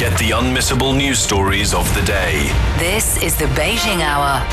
Get the unmissable news stories of the day. This is the Beijing Hour.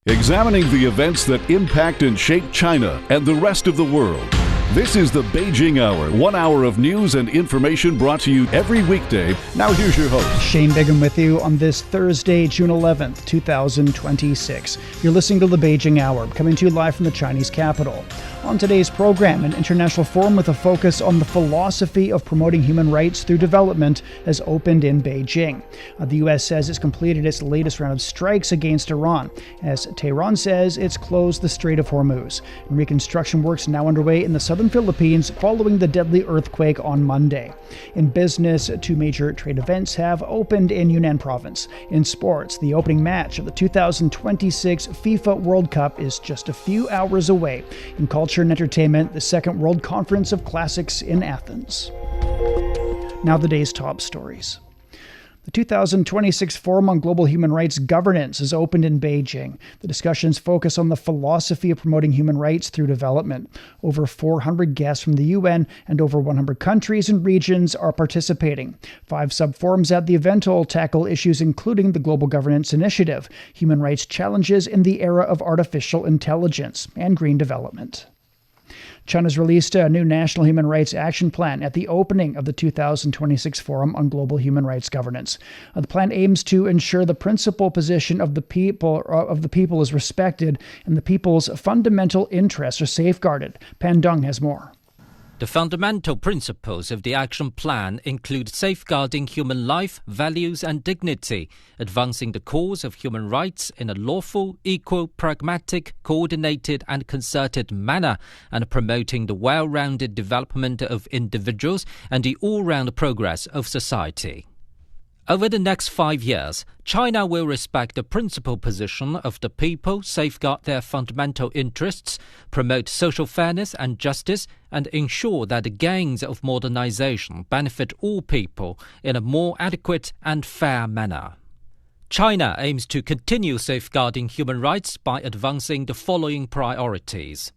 Examining the events that impact and shape China and the rest of the world. This is the Beijing Hour, 1 hour of news and information brought to you every weekday. Now here's your host. Shane Bigham with you on this Thursday, June 11th, 2026. You're listening to the Beijing Hour, coming to you live from the Chinese capital. On today's program, an international forum with a focus on the philosophy of promoting human rights through development has opened in Beijing. The U.S. says it's completed its latest round of strikes against Iran, as Tehran says it's closed the Strait of Hormuz. And reconstruction works now underway in the southern Philippines following the deadly earthquake on Monday. In business, two major trade events have opened in Yunnan province. In sports, the opening match of the 2026 FIFA World Cup is just a few hours away. In culture and entertainment, the second World Conference of Classics in Athens. Now the day's top stories. The 2026 Forum on Global Human Rights Governance has opened in Beijing. The discussions focus on the philosophy of promoting human rights through development. Over 400 guests from the UN and over 100 countries and regions are participating. 5 sub-forums at the event will tackle issues including the Global Governance Initiative, human rights challenges in the era of artificial intelligence, and green development. China's released a new National Human Rights Action Plan at the opening of the 2026 Forum on Global Human Rights Governance. The plan aims to ensure the principal position of the people is respected and the people's fundamental interests are safeguarded. Pan Dong has more. The fundamental principles of the action plan include safeguarding human life, values and dignity, advancing the cause of human rights in a lawful, equal, pragmatic, coordinated and concerted manner, and promoting the well-rounded development of individuals and the all-round progress of society. Over the next 5 years, China will respect the principal position of the people, safeguard their fundamental interests, promote social fairness and justice, and ensure that the gains of modernization benefit all people in a more adequate and fair manner. China aims to continue safeguarding human rights by advancing the following priorities.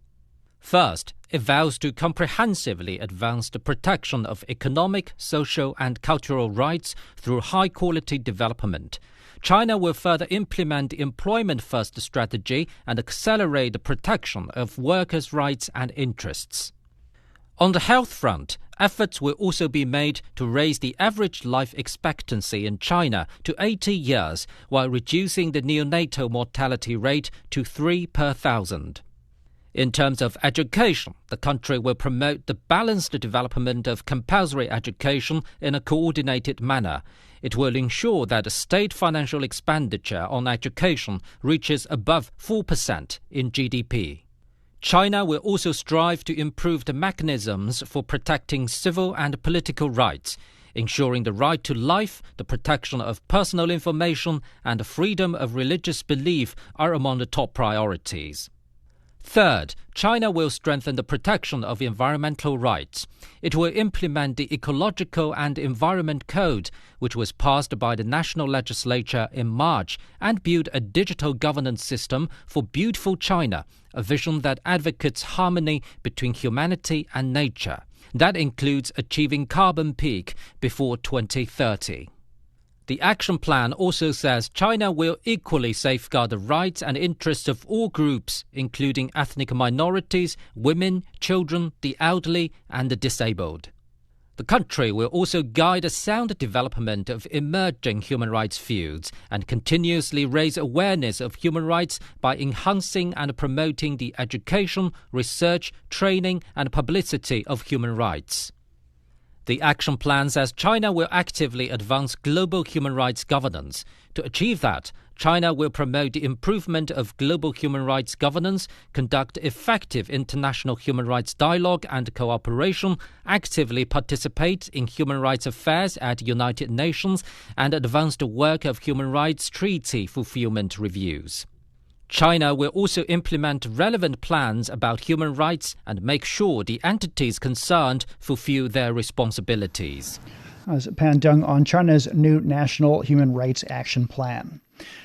First, it vows to comprehensively advance the protection of economic, social and cultural rights through high-quality development. China will further implement the employment-first strategy and accelerate the protection of workers' rights and interests. On the health front, efforts will also be made to raise the average life expectancy in China to 80 years while reducing the neonatal mortality rate to 3 per 1,000. In terms of education, the country will promote the balanced development of compulsory education in a coordinated manner. It will ensure that the state financial expenditure on education reaches above 4% in GDP. China will also strive to improve the mechanisms for protecting civil and political rights, ensuring the right to life, the protection of personal information, and the freedom of religious belief are among the top priorities. Third, China will strengthen the protection of environmental rights. It will implement the Ecological and Environment Code, which was passed by the national legislature in March, and build a digital governance system for beautiful China, a vision that advocates harmony between humanity and nature. That includes achieving carbon peak before 2030. The action plan also says China will equally safeguard the rights and interests of all groups, including ethnic minorities, women, children, the elderly, and the disabled. The country will also guide a sound development of emerging human rights fields and continuously raise awareness of human rights by enhancing and promoting the education, research, training, and publicity of human rights. The action plan says China will actively advance global human rights governance. To achieve that, China will promote the improvement of global human rights governance, conduct effective international human rights dialogue and cooperation, actively participate in human rights affairs at United Nations, and advance the work of human rights treaty fulfillment reviews. China will also implement relevant plans about human rights and make sure the entities concerned fulfill their responsibilities. Pan Deng on China's new National Human Rights Action Plan.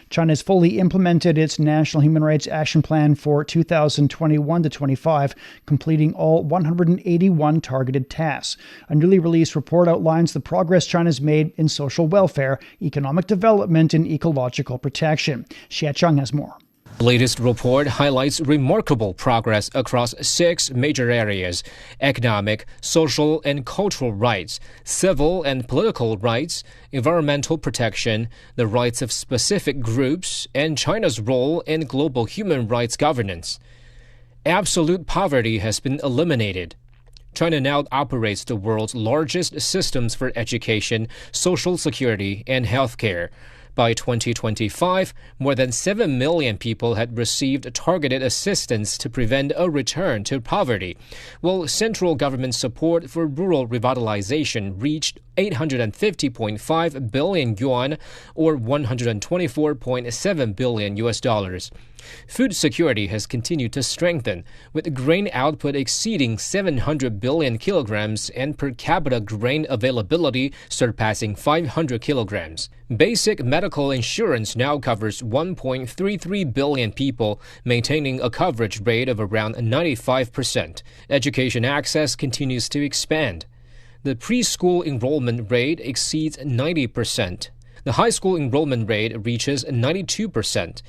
China has fully implemented its National Human Rights Action Plan for 2021 to 25, completing all 181 targeted tasks. A newly released report outlines the progress China's made in social welfare, economic development, and ecological protection. Xie Cheng has more. The latest report highlights remarkable progress across 6 major areas: economic, social and cultural rights, civil and political rights, environmental protection, the rights of specific groups, and China's role in global human rights governance. Absolute poverty has been eliminated. China now operates the world's largest systems for education, social security, and healthcare. By 2025, more than 7 million people had received targeted assistance to prevent a return to poverty, while central government support for rural revitalization reached 850.5 billion yuan, or $124.7 billion. Food security has continued to strengthen, with grain output exceeding 700 billion kilograms and per capita grain availability surpassing 500 kilograms. Basic medical insurance now covers 1.33 billion people, maintaining a coverage rate of around 95%. Education access continues to expand. The preschool enrollment rate exceeds 90%. The high school enrollment rate reaches 92%.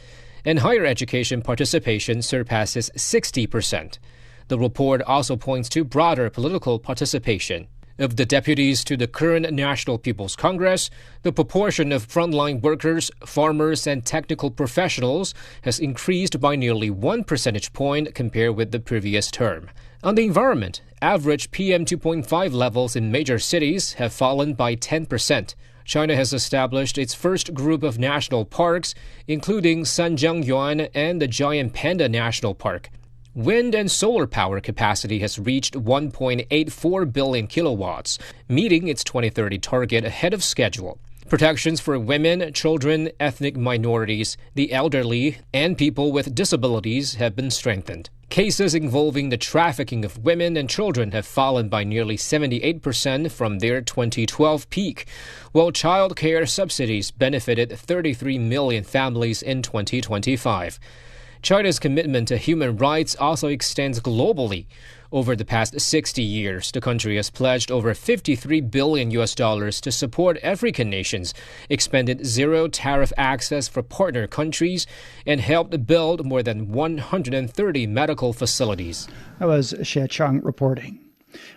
And higher education participation surpasses 60%. The report also points to broader political participation. Of the deputies to the current National People's Congress, the proportion of frontline workers, farmers, and technical professionals has increased by nearly 1 percentage point compared with the previous term. On the environment, average PM 2.5 levels in major cities have fallen by 10%. China has established its first group of national parks, including Sanjiangyuan and the Giant Panda National Park. Wind and solar power capacity has reached 1.84 billion kilowatts, meeting its 2030 target ahead of schedule. Protections for women, children, ethnic minorities, the elderly, and people with disabilities have been strengthened. Cases involving the trafficking of women and children have fallen by nearly 78% from their 2012 peak, while child care subsidies benefited 33 million families in 2025. China's commitment to human rights also extends globally. Over the past 60 years, the country has pledged over $53 billion to support African nations, expanded zero-tariff access for partner countries, and helped build more than 130 medical facilities. That was Xie Cheng reporting.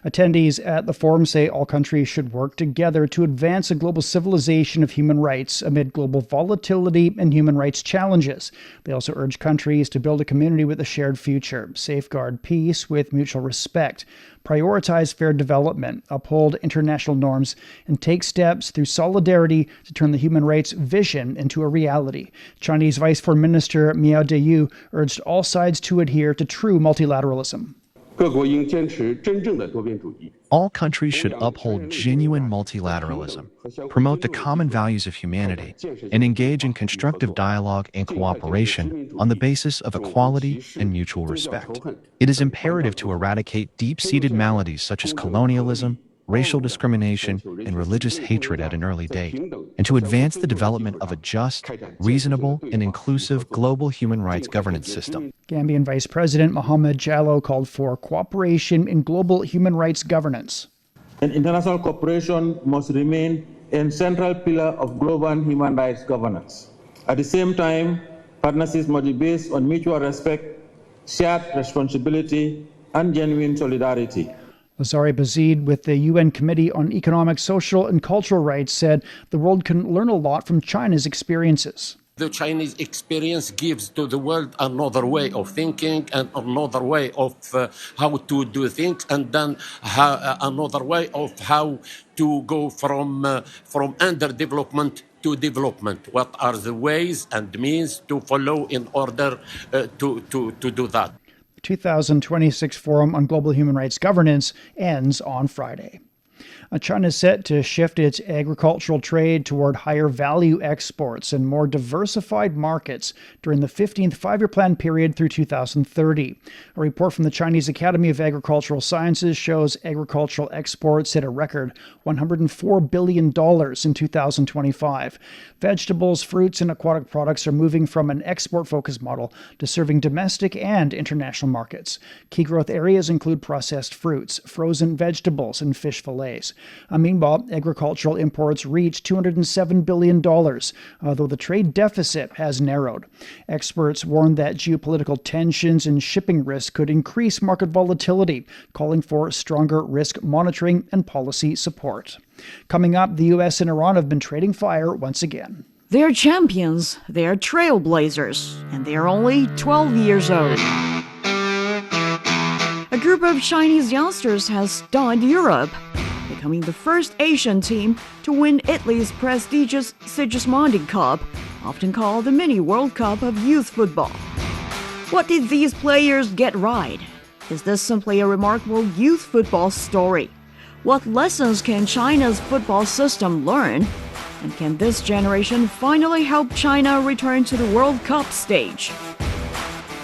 Attendees at the forum say all countries should work together to advance a global civilization of human rights amid global volatility and human rights challenges. They also urge countries to build a community with a shared future, safeguard peace with mutual respect, prioritize fair development, uphold international norms, and take steps through solidarity to turn the human rights vision into a reality. Chinese Vice Foreign Minister Miao Deyu urged all sides to adhere to true multilateralism. All countries should uphold genuine multilateralism, promote the common values of humanity, and engage in constructive dialogue and cooperation on the basis of equality and mutual respect. It is imperative to eradicate deep-seated maladies such as colonialism, racial discrimination, and religious hatred at an early date, and to advance the development of a just, reasonable, and inclusive global human rights governance system. Gambian Vice President Mohamed Jallow called for cooperation in global human rights governance. And international cooperation must remain a central pillar of global human rights governance. At the same time, partnerships must be based on mutual respect, shared responsibility, and genuine solidarity. Lazari Bazid with the UN Committee on Economic, Social, and Cultural Rights said the world can learn a lot from China's experiences. The Chinese experience gives to the world another way of thinking and another way of how to do things, and then another way of how to go from underdevelopment to development. What are the ways and means to follow in order to do that? The 2026 Forum on Global Human Rights Governance ends on Friday. China is set to shift its agricultural trade toward higher value exports and more diversified markets during the 15th five-year plan period through 2030. A report from the Chinese Academy of Agricultural Sciences shows agricultural exports hit a record $104 billion in 2025. Vegetables, fruits, and aquatic products are moving from an export-focused model to serving domestic and international markets. Key growth areas include processed fruits, frozen vegetables, and fish fillets. Meanwhile, agricultural imports reached $207 billion, though the trade deficit has narrowed. Experts warn that geopolitical tensions and shipping risk could increase market volatility, calling for stronger risk monitoring and policy support. Coming up, the U.S. and Iran have been trading fire once again. They're champions, they're trailblazers, and they're only 12 years old. A group of Chinese youngsters has stunned Europe, becoming the first Asian team to win Italy's prestigious Sigismondi Cup, often called the mini World Cup of youth football. What did these players get right? Is this simply a remarkable youth football story? What lessons can China's football system learn? And can this generation finally help China return to the World Cup stage?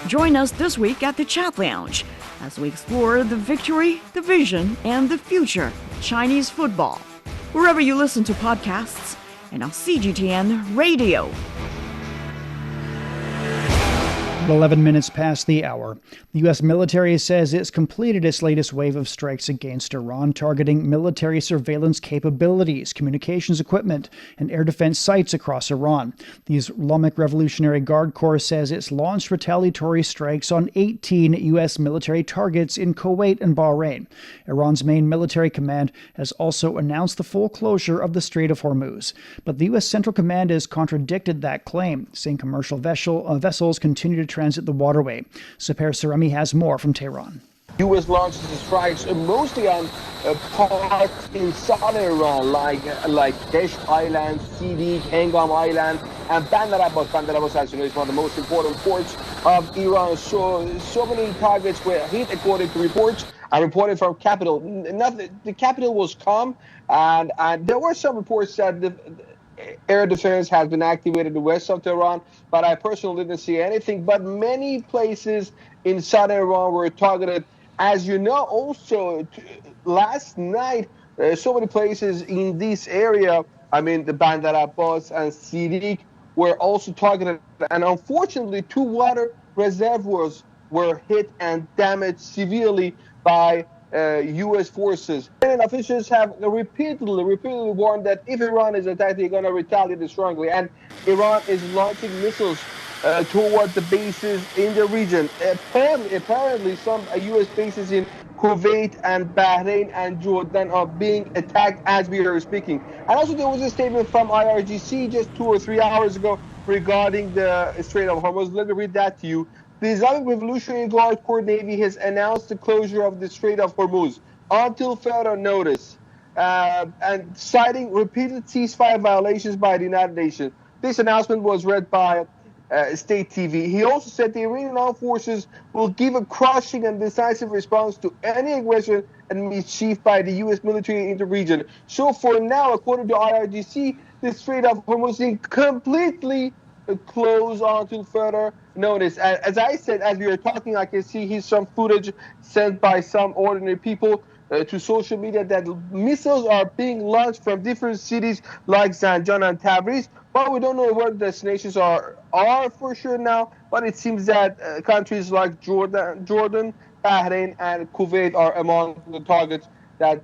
Join us this week at the Chat Lounge as we explore the victory, the vision, and the future of Chinese football, wherever you listen to podcasts and on CGTN Radio. 11 minutes past the hour. The U.S. military says it's completed its latest wave of strikes against Iran, targeting military surveillance capabilities, communications equipment, and air defense sites across Iran. The Islamic Revolutionary Guard Corps says it's launched retaliatory strikes on 18 U.S. military targets in Kuwait and Bahrain. Iran's main military command has also announced the full closure of the Strait of Hormuz. But the U.S. Central Command has contradicted that claim, saying commercial vessels continue to transit the waterway. Saper Sarami has more from Tehran. U.S. launches the strikes mostly on parts in southern Iran, like Kesht Island, Sidi, Hengam Island, and Bandar Abbas. Bandar Abbas, as you know, is one of the most important ports of Iran. So many targets were hit, according to reports. I reported from capital. The capital was calm, and there were some reports that the air defense has been activated in the west of Tehran, but I personally didn't see anything. But many places in southern Iran were targeted. As you know, also last night, so many places in this area, the Bandar Abbas and Sidi, were also targeted. And unfortunately, 2 water reservoirs were hit and damaged severely by U.S. forces. And officials have repeatedly warned that if Iran is attacked, they're going to retaliate strongly. And Iran is launching missiles toward the bases in the region. Apparently, some U.S. bases in Kuwait and Bahrain and Jordan are being attacked as we are speaking. And also, there was a statement from IRGC just 2 or 3 hours ago regarding the Strait of Hormuz. Let me read that to you. The Islamic Revolutionary Guard Corps Navy has announced the closure of the Strait of Hormuz until further notice, and citing repeated ceasefire violations by the United Nations. This announcement was read by State TV. He also said the Iranian armed forces will give a crushing and decisive response to any aggression and mischief by the U.S. military in the region. So for now, according to IRGC, the Strait of Hormuz is completely closed until further notice. As I said, as we were talking, I can see here some footage sent by some ordinary people to social media that missiles are being launched from different cities like Zanjan and Tabriz. But we don't know what the destinations are for sure now. But it seems that countries like Jordan, Bahrain, and Kuwait are among the targets that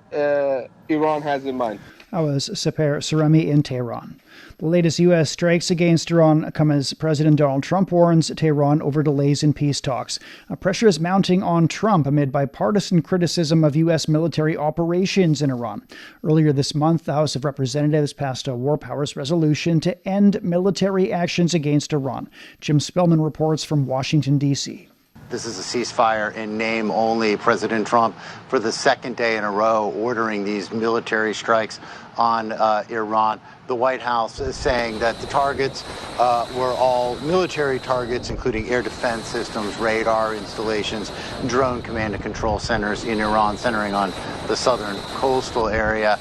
Iran has in mind. That was Saper Sarami in Tehran. The latest U.S. strikes against Iran come as President Donald Trump warns Tehran over delays in peace talks. Pressure is mounting on Trump amid bipartisan criticism of U.S. military operations in Iran. Earlier this month, the House of Representatives passed a war powers resolution to end military actions against Iran. Jim Spellman reports from Washington, D.C. this is a ceasefire in name only. President Trump, for the second day in a row, ordering these military strikes on Iran. The White House is saying that the targets were all military targets, including air defense systems, radar installations, drone command and control centers in Iran, centering on the southern coastal area.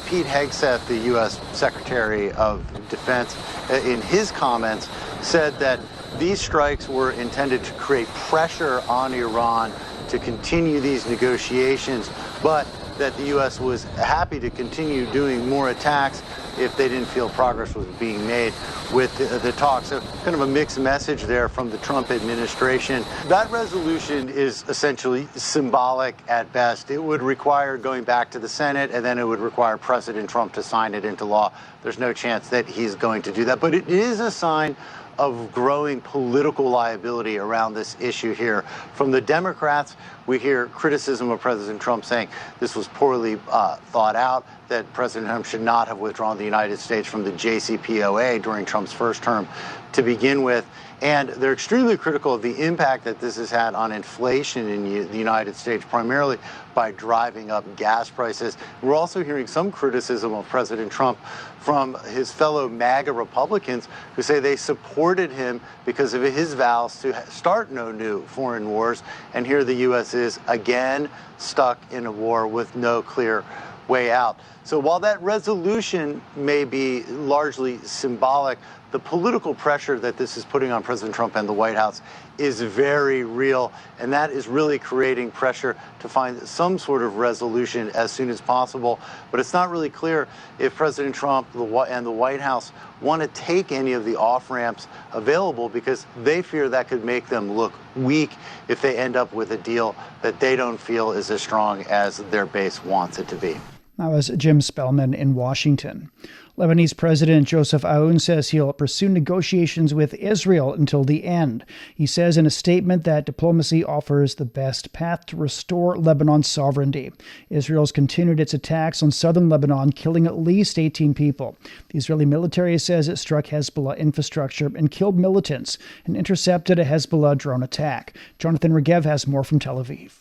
Pete Hegseth, the U.S. Secretary of Defense, in his comments said that these strikes were intended to create pressure on Iran to continue these negotiations, but that the U.S. was happy to continue doing more attacks if they didn't feel progress was being made with the talks. So kind of a mixed message there from the Trump administration. That resolution is essentially symbolic at best. It would require going back to the Senate, and then it would require President Trump to sign it into law. There's no chance that he's going to do that. But it is a sign of growing political liability around this issue here. From the Democrats, we hear criticism of President Trump saying this was poorly thought out, that President Trump should not have withdrawn the United States from the JCPOA during Trump's first term to begin with. And they're extremely critical of the impact that this has had on inflation in the United States, primarily by driving up gas prices. We're also hearing some criticism of President Trump from his fellow MAGA Republicans who say they supported him because of his vows to start no new foreign wars. And here the U.S. is again stuck in a war with no clear way out. So while that resolution may be largely symbolic, the political pressure that this is putting on President Trump and the White House is very real, and that is really creating pressure to find some sort of resolution as soon as possible. But it's not really clear if President Trump and the White House want to take any of the off-ramps available, because they fear that could make them look weak if they end up with a deal that they don't feel is as strong as their base wants it to be. That was Jim Spellman in Washington. Lebanese President Joseph Aoun says he'll pursue negotiations with Israel until the end. He says in a statement that diplomacy offers the best path to restore Lebanon's sovereignty. Israel's continued its attacks on southern Lebanon, killing at least 18 people. The Israeli military says it struck Hezbollah infrastructure and killed militants and intercepted a Hezbollah drone attack. Jonathan Regev has more from Tel Aviv.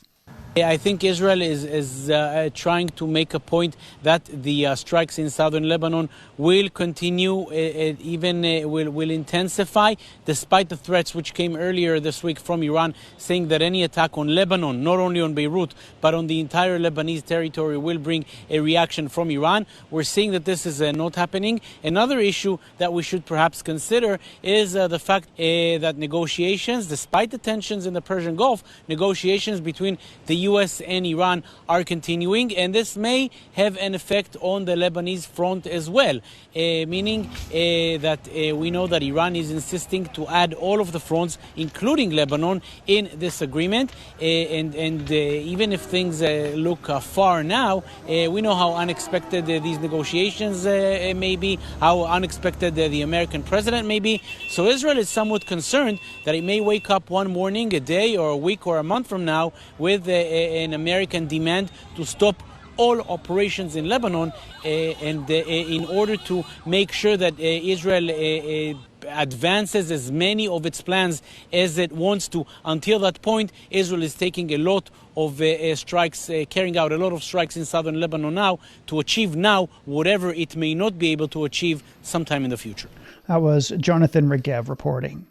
I think Israel is trying to make a point that the strikes in southern Lebanon will continue, will intensify, despite the threats which came earlier this week from Iran, saying that any attack on Lebanon, not only on Beirut, but on the entire Lebanese territory, will bring a reaction from Iran. We're seeing that this is not happening. Another issue that we should perhaps consider is the fact that negotiations, despite the tensions in the Persian Gulf, negotiations between the U.S. and Iran are continuing, and this may have an effect on the Lebanese front as well, meaning that we know that Iran is insisting to add all of the fronts, including Lebanon, in this agreement. And even if things look far now, we know how unexpected these negotiations may be, how unexpected the American president may be. So Israel is somewhat concerned that it may wake up one morning, a day or a week or a month from now, with an American demand to stop all operations in Lebanon, and in order to make sure that Israel advances as many of its plans as it wants to. Until that point, Israel is taking a lot of strikes, carrying out a lot of strikes in southern Lebanon now to achieve now whatever it may not be able to achieve sometime in the future. That was Jonathan Regev reporting.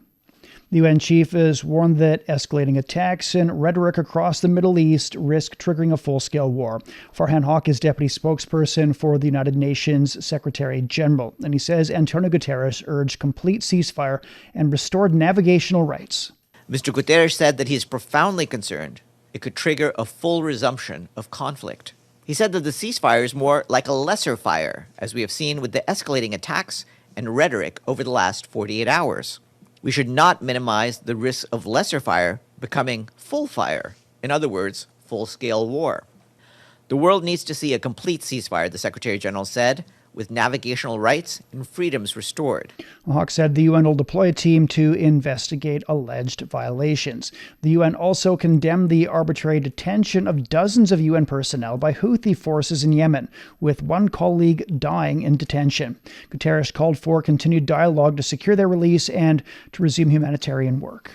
The UN chief has warned that escalating attacks and rhetoric across the Middle East risk triggering a full-scale war. Farhan Haq is deputy spokesperson for the United Nations Secretary General, and he says Antonio Guterres urged complete ceasefire and restored navigational rights. Mr. Guterres said that he is profoundly concerned it could trigger a full resumption of conflict. He said that the ceasefire is more like a lesser fire, as we have seen with the escalating attacks and rhetoric over the last 48 hours. We should not minimize the risk of lesser fire becoming full fire. In other words, full-scale war. The world needs to see a complete ceasefire, the Secretary General said, with navigational rights and freedoms restored. Hawk said the UN will deploy a team to investigate alleged violations. The UN also condemned the arbitrary detention of dozens of UN personnel by Houthi forces in Yemen, with one colleague dying in detention. Guterres called for continued dialogue to secure their release and to resume humanitarian work.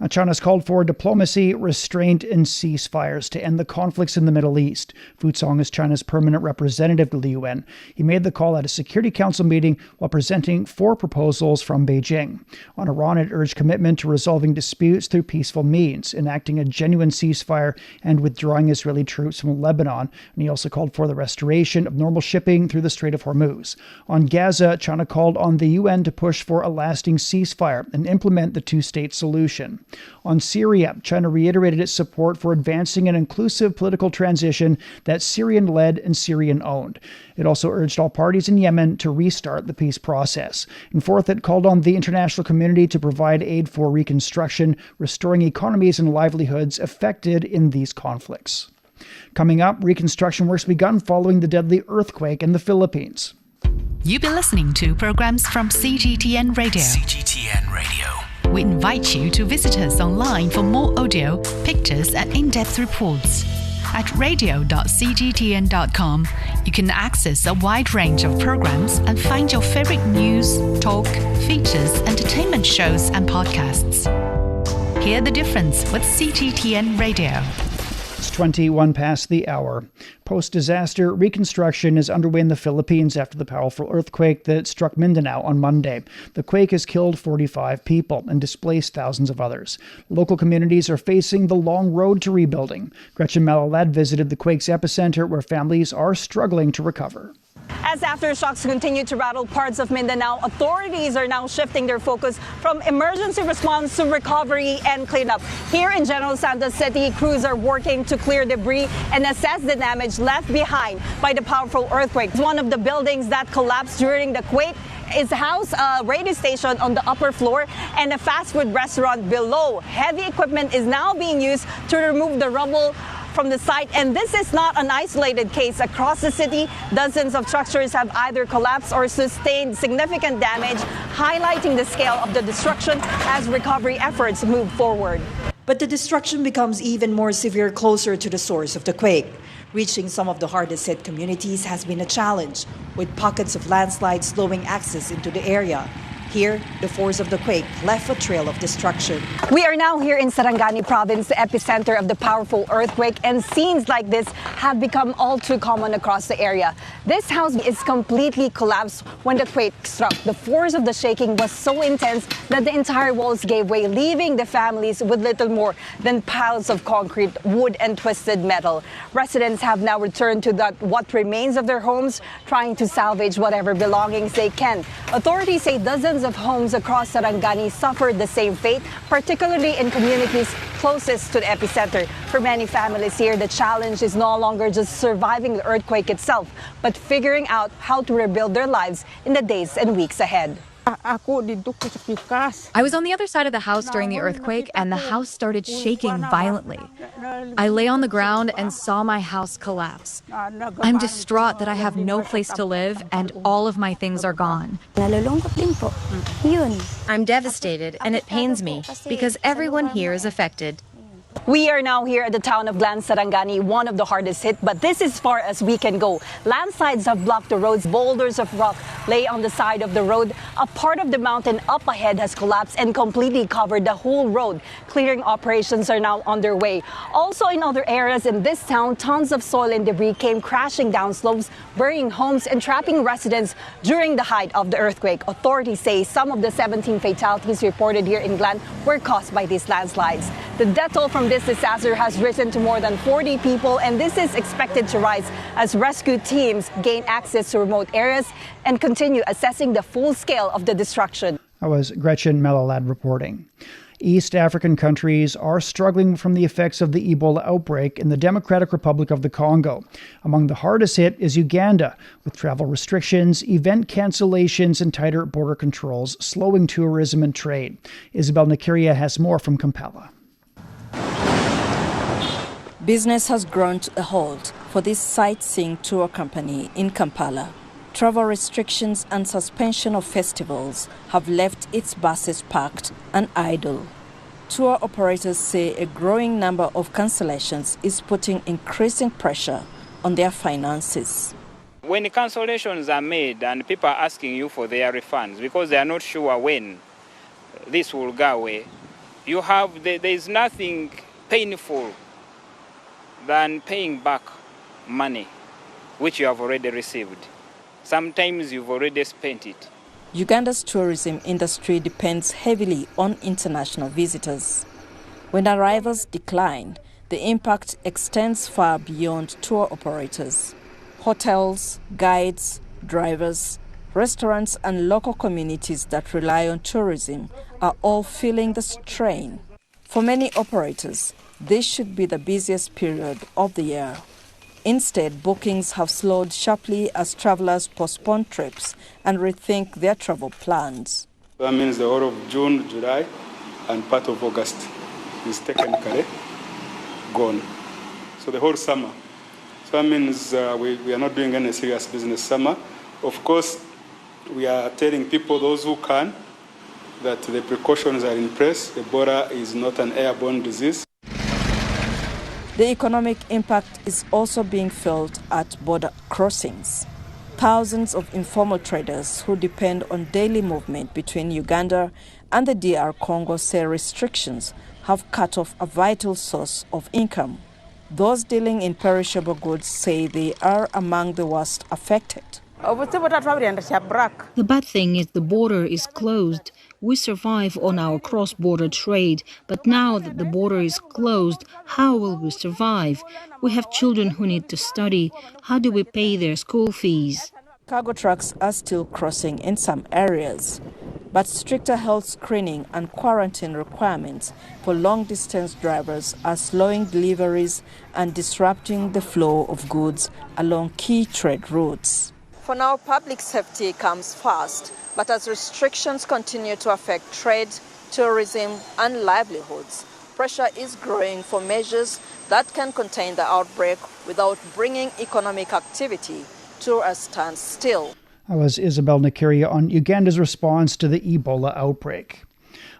China's called for diplomacy, restraint, and ceasefires to end the conflicts in the Middle East. Fu Song is China's permanent representative to the UN. He made the call at a Security Council meeting while presenting 4 proposals from Beijing. On Iran, it urged commitment to resolving disputes through peaceful means, enacting a genuine ceasefire, and withdrawing Israeli troops from Lebanon. And he also called for the restoration of normal shipping through the Strait of Hormuz. On Gaza, China called on the UN to push for a lasting ceasefire and implement the two-state solution. On Syria, China reiterated its support for advancing an inclusive political transition that's Syrian-led and Syrian-owned. It also urged all parties in Yemen to restart the peace process. And fourth, it called on the international community to provide aid for reconstruction, restoring economies and livelihoods affected in these conflicts. Coming up, reconstruction works begun following the deadly earthquake in the Philippines. You've been listening to programs from CGTN Radio. CGTN Radio. We invite you to visit us online for more audio, pictures, and in-depth reports. At radio.cgtn.com, you can access a wide range of programs and find your favorite news, talk, features, entertainment shows, and podcasts. Hear the difference with CGTN Radio. It's 21 past the hour. Post-disaster reconstruction is underway in the Philippines after the powerful earthquake that struck Mindanao on Monday. The quake has killed 45 people and displaced thousands of others. Local communities are facing the long road to rebuilding. Gretchen Malalad visited the quake's epicenter, where families are struggling to recover. As aftershocks continue to rattle parts of Mindanao, authorities are now shifting their focus from emergency response to recovery and cleanup. Here in General Santos City, crews are working to clear debris and assess the damage left behind by the powerful earthquake. One of the buildings that collapsed during the quake is housed a radio station on the upper floor and a fast food restaurant below. Heavy equipment is now being used to remove the rubble from the site, and this is not an isolated case. Across the city, dozens of structures have either collapsed or sustained significant damage, highlighting the scale of the destruction as recovery efforts move forward. But the destruction becomes even more severe closer to the source of the quake. Reaching some of the hardest hit communities has been a challenge, with pockets of landslides slowing access into the area. Here, the force of the quake left a trail of destruction. We are now here in Sarangani province, the epicenter of the powerful earthquake, and scenes like this have become all too common across the area. This house is completely collapsed when the quake struck. The force of the shaking was so intense that the entire walls gave way, leaving the families with little more than piles of concrete, wood, and twisted metal. Residents have now returned to what remains of their homes, trying to salvage whatever belongings they can. Authorities say dozens of homes across Sarangani suffered the same fate, particularly in communities closest to the epicenter. For many families here, the challenge is no longer just surviving the earthquake itself, but figuring out how to rebuild their lives in the days and weeks ahead. I was on the other side of the house during the earthquake, and the house started shaking violently. I lay on the ground and saw my house collapse. I'm distraught that I have no place to live and all of my things are gone. I'm devastated, and it pains me because everyone here is affected. We are now here at the town of Glan Sarangani, one of the hardest hit, but this is far as we can go. Landslides have blocked the roads, boulders of rock lay on the side of the road. A part of the mountain up ahead has collapsed and completely covered the whole road. Clearing operations are now underway. Also in other areas in this town, tons of soil and debris came crashing down slopes, burying homes and trapping residents during the height of the earthquake. Authorities say some of the 17 fatalities reported here in Glan were caused by these landslides. The death toll from this disaster has risen to more than 40 people, and this is expected to rise as rescue teams gain access to remote areas and continue assessing the full scale of the destruction. That was Gretchen Malalad reporting. East African countries are struggling from the effects of the Ebola outbreak in the Democratic Republic of the Congo. Among the hardest hit is Uganda, with travel restrictions, event cancellations, and tighter border controls slowing tourism and trade. Isabel Nakiria has more from Kampala. Business has ground to a halt for this sightseeing tour company in Kampala. Travel restrictions and suspension of festivals have left its buses parked and idle. Tour operators say a growing number of cancellations is putting increasing pressure on their finances. When cancellations are made and people are asking you for their refunds because they are not sure when this will go away, there is nothing painful than paying back money which you have already received. Sometimes you've already spent it. Uganda's tourism industry depends heavily on international visitors. When arrivals decline, the impact extends far beyond tour operators. Hotels, guides, drivers, restaurants and local communities that rely on tourism are all feeling the strain. For many operators, this should be the busiest period of the year. Instead, bookings have slowed sharply as travelers postpone trips and rethink their travel plans. That means the whole of June, July, and part of August is technically gone. So the whole summer. So that means we are not doing any serious business summer. Of course, we are telling people, those who can, that the precautions are in place. Ebola is not an airborne disease. The economic impact is also being felt at border crossings. Thousands of informal traders who depend on daily movement between Uganda and the DR Congo say restrictions have cut off a vital source of income. Those dealing in perishable goods say they are among the worst affected. The bad thing is the border is closed. We survive on our cross-border trade, but now that the border is closed, how will we survive? We have children who need to study. How do we pay their school fees? Cargo trucks are still crossing in some areas, but stricter health screening and quarantine requirements for long-distance drivers are slowing deliveries and disrupting the flow of goods along key trade routes. For now, public safety comes first, but as restrictions continue to affect trade, tourism, and livelihoods, pressure is growing for measures that can contain the outbreak without bringing economic activity to a standstill. That was Isabel Nakiria on Uganda's response to the Ebola outbreak.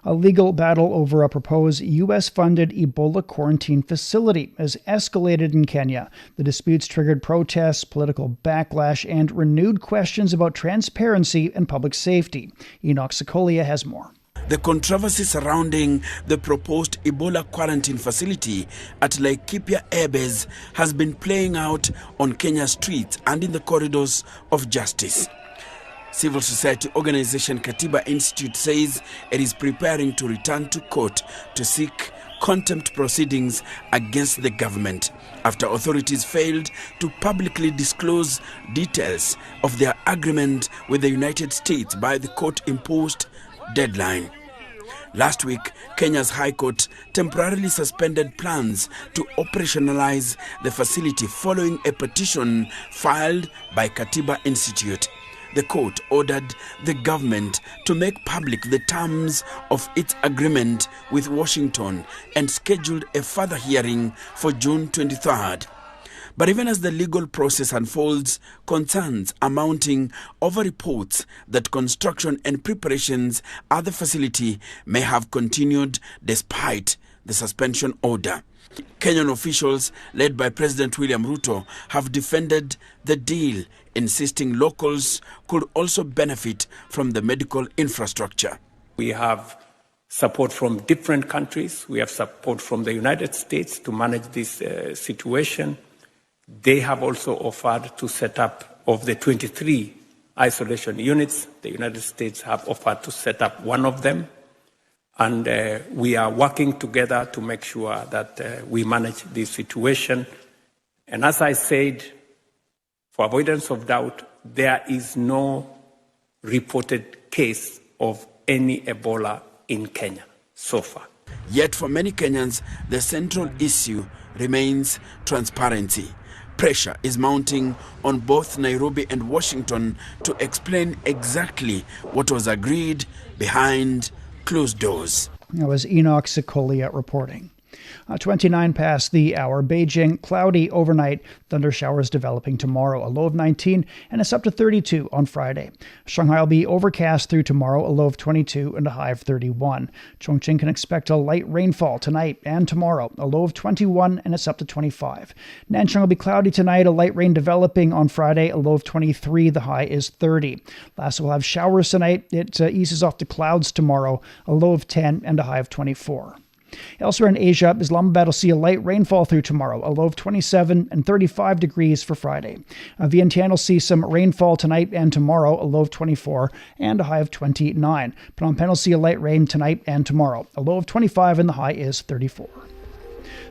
A legal battle over a proposed U.S.-funded Ebola quarantine facility has escalated in Kenya. The disputes triggered protests, political backlash, and renewed questions about transparency and public safety. Enoch Sikolia has more. The controversy surrounding the proposed Ebola quarantine facility at Laikipia Airbase has been playing out on Kenya's streets and in the corridors of justice. Civil society organization Katiba Institute says it is preparing to return to court to seek contempt proceedings against the government after authorities failed to publicly disclose details of their agreement with the United States by the court-imposed deadline. Last week, Kenya's High Court temporarily suspended plans to operationalize the facility following a petition filed by Katiba Institute. The court ordered the government to make public the terms of its agreement with Washington and scheduled a further hearing for June 23rd. But even as the legal process unfolds, concerns are mounting over reports that construction and preparations at the facility may have continued despite the suspension order. Kenyan officials, led by President William Ruto, have defended the deal, insisting locals could also benefit from the medical infrastructure. We have support from different countries. We have support from the United States to manage this situation. They have also offered to set up, of the 23 isolation units, the United States have offered to set up one of them. And we are working together to make sure that we manage this situation. And as I said, for avoidance of doubt, there is no reported case of any Ebola in Kenya so far. Yet for many Kenyans, the central issue remains transparency. Pressure is mounting on both Nairobi and Washington to explain exactly what was agreed behind closed doors. That was Enoch Sikolia reporting. 29 past the hour. Beijing, cloudy overnight. Thunder showers developing tomorrow. A low of 19 and it's up to 32 on Friday. Shanghai will be overcast through tomorrow. A low of 22 and a high of 31. Chongqing can expect a light rainfall tonight and tomorrow. A low of 21 and it's up to 25. Nanchang will be cloudy tonight. A light rain developing on Friday. A low of 23. The high is 30. Lastly, we'll have showers tonight. It eases off to clouds tomorrow. A low of 10 and a high of 24. Elsewhere in Asia, Islamabad will see a light rainfall through tomorrow, a low of 27 and 35 degrees for Friday. Vientiane will see some rainfall tonight and tomorrow, a low of 24 and a high of 29. Phnom Penh will see a light rain tonight and tomorrow, a low of 25 and the high is 34.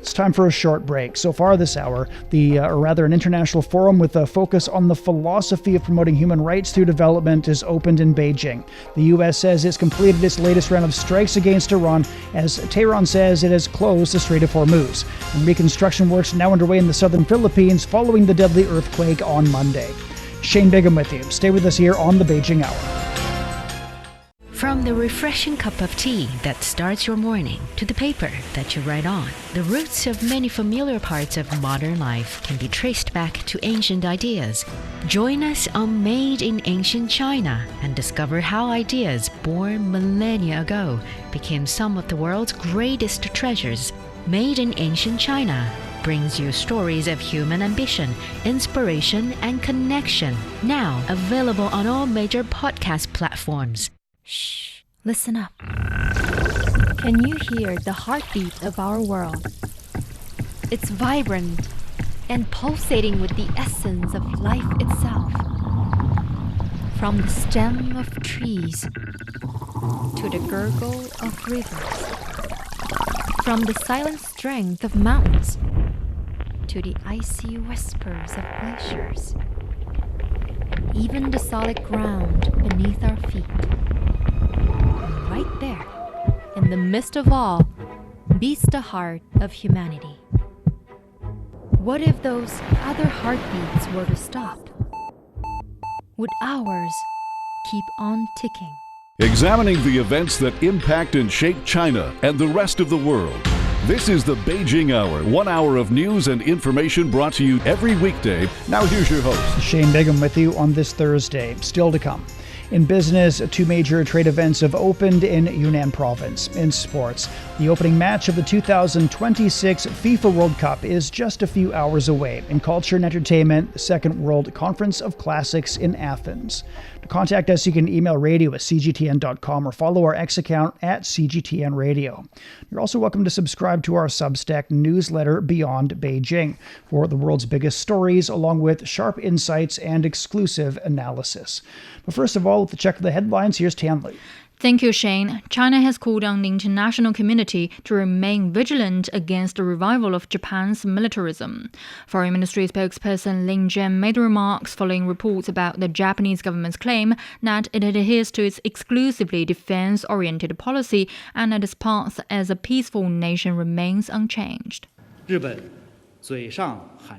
It's time for a short break. So far this hour, an international forum with a focus on the philosophy of promoting human rights through development is opened in Beijing. The U.S. says it's completed its latest round of strikes against Iran, as Tehran says it has closed the Strait of Hormuz. And reconstruction works are now underway in the southern Philippines following the deadly earthquake on Monday. Shane Bigham with you. Stay with us here on the Beijing Hour. From the refreshing cup of tea that starts your morning to the paper that you write on, the roots of many familiar parts of modern life can be traced back to ancient ideas. Join us on Made in Ancient China and discover how ideas born millennia ago became some of the world's greatest treasures. Made in Ancient China brings you stories of human ambition, inspiration, and connection. Now available on all major podcast platforms. Shh, listen up. Can you hear the heartbeat of our world? It's vibrant and pulsating with the essence of life itself. From the stem of trees to the gurgle of rivers. From the silent strength of mountains to the icy whispers of glaciers. Even the solid ground beneath our feet. Right there, in the midst of all, beats the heart of humanity. What if those other heartbeats were to stop? Would ours keep on ticking? Examining the events that impact and shape China and the rest of the world. This is the Beijing Hour, 1 hour of news and information brought to you every weekday. Now here's your host, Shane Bigham with you on this Thursday. Still to come. In business, 2 major trade events have opened in Yunnan province. In sports, the opening match of the 2026 FIFA World Cup is just a few hours away. In culture and entertainment, the Second World Conference of Classics in Athens. To contact us, you can email radio@cgtn.com or follow our X account @CGTN Radio. You're also welcome to subscribe to our Substack newsletter Beyond Beijing for the world's biggest stories, along with sharp insights and exclusive analysis. But first of all, with the check of the headlines, here's Tianli. Thank you, Shane. China has called on the international community to remain vigilant against the revival of Japan's militarism. Foreign Ministry spokesperson Lin Zhen made remarks following reports about the Japanese government's claim that it adheres to its exclusively defense-oriented policy and that its path as a peaceful nation remains unchanged.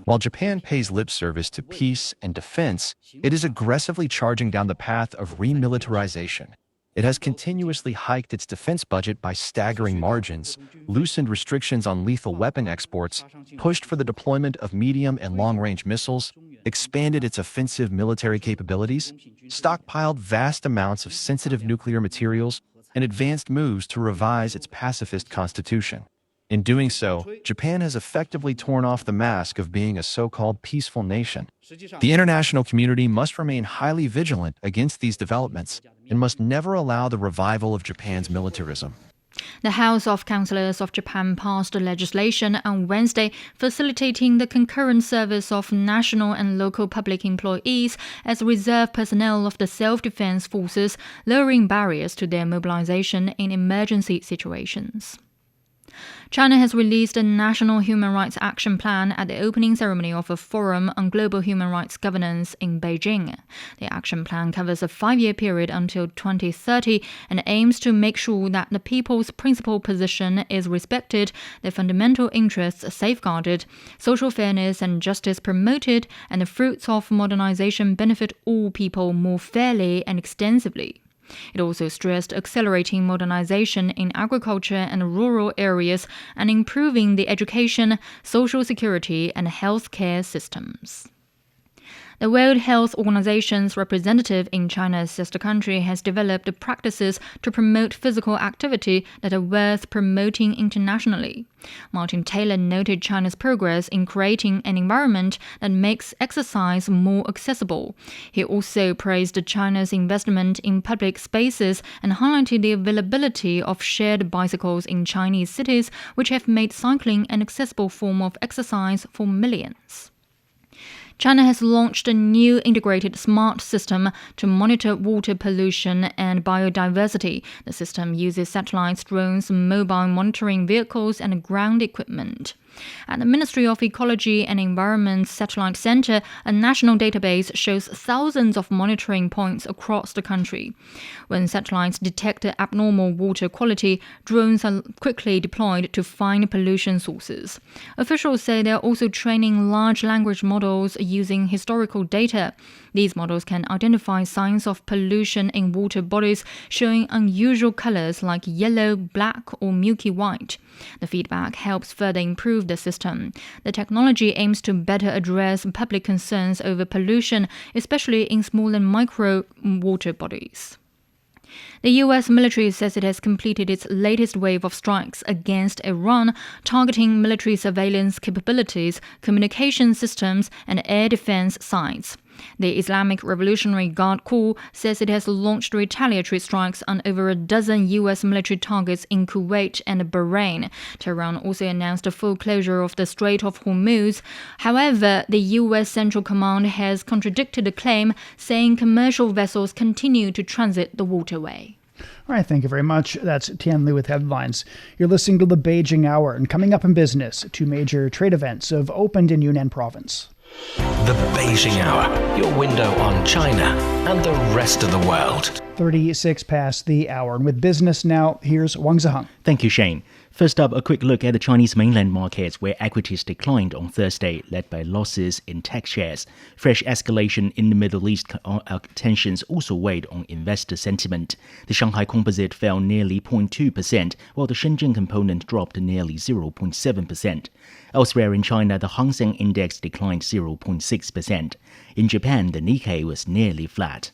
While Japan pays lip service to peace and defense, it is aggressively charging down the path of remilitarization. It has continuously hiked its defense budget by staggering margins, loosened restrictions on lethal weapon exports, pushed for the deployment of medium and long-range missiles, expanded its offensive military capabilities, stockpiled vast amounts of sensitive nuclear materials, and advanced moves to revise its pacifist constitution. In doing so, Japan has effectively torn off the mask of being a so-called peaceful nation. The international community must remain highly vigilant against these developments and must never allow the revival of Japan's militarism. The House of Councillors of Japan passed legislation on Wednesday facilitating the concurrent service of national and local public employees as reserve personnel of the self-defense forces, lowering barriers to their mobilization in emergency situations. China has released a National Human Rights Action Plan at the opening ceremony of a forum on global human rights governance in Beijing. The action plan covers a 5-year period until 2030 and aims to make sure that the people's principal position is respected, their fundamental interests safeguarded, social fairness and justice promoted, and the fruits of modernization benefit all people more fairly and extensively. It also stressed accelerating modernization in agriculture and rural areas and improving the education, social security, and healthcare systems. The World Health Organization's representative in China's sister country has developed practices to promote physical activity that are worth promoting internationally. Martin Taylor noted China's progress in creating an environment that makes exercise more accessible. He also praised China's investment in public spaces and highlighted the availability of shared bicycles in Chinese cities, which have made cycling an accessible form of exercise for millions. China has launched a new integrated smart system to monitor water pollution and biodiversity. The system uses satellites, drones, mobile monitoring vehicles, and ground equipment. At the Ministry of Ecology and Environment's Satellite Center, a national database shows thousands of monitoring points across the country. When satellites detect abnormal water quality, drones are quickly deployed to find pollution sources. Officials say they are also training large language models using historical data. These models can identify signs of pollution in water bodies showing unusual colors like yellow, black, or milky white. The feedback helps further improve the system. The technology aims to better address public concerns over pollution, especially in small and micro water bodies. The U.S. military says it has completed its latest wave of strikes against Iran, targeting military surveillance capabilities, communication systems, and air defense sites. The Islamic Revolutionary Guard Corps says it has launched retaliatory strikes on over a dozen U.S. military targets in Kuwait and Bahrain. Tehran also announced a full closure of the Strait of Hormuz. However, the U.S. Central Command has contradicted the claim, saying commercial vessels continue to transit the waterway. All right, thank you very much. That's Tian Li with headlines. You're listening to the Beijing Hour, and coming up in business, 2 major trade events have opened in Yunnan province. The Beijing Hour, your window on China and the rest of the world. 36 past the hour. And with business now, here's Wang Ziheng. Thank you, Shane. First up, a quick look at the Chinese mainland markets where equities declined on Thursday, led by losses in tech shares. Fresh escalation in the Middle East tensions also weighed on investor sentiment. The Shanghai Composite fell nearly 0.2%, while the Shenzhen component dropped nearly 0.7%. Elsewhere in China, the Hang Seng Index declined 0.6%. In Japan, the Nikkei was nearly flat.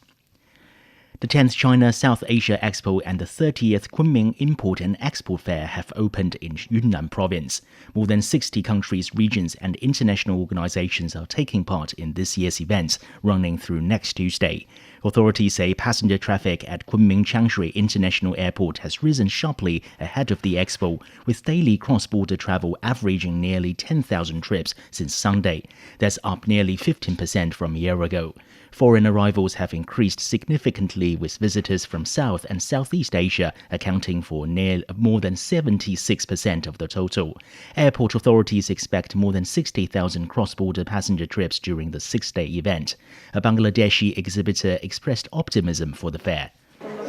The 10th China South Asia Expo and the 30th Kunming Import and Export Fair have opened in Yunnan province. More than 60 countries, regions and international organizations are taking part in this year's events, running through next Tuesday. Authorities say passenger traffic at Kunming Changshui International Airport has risen sharply ahead of the expo, with daily cross-border travel averaging nearly 10,000 trips since Sunday. That's up nearly 15% from a year ago. Foreign arrivals have increased significantly, with visitors from South and Southeast Asia accounting for more than 76% of the total. Airport authorities expect more than 60,000 cross-border passenger trips during the 6-day event. A Bangladeshi exhibitor expressed optimism for the fair.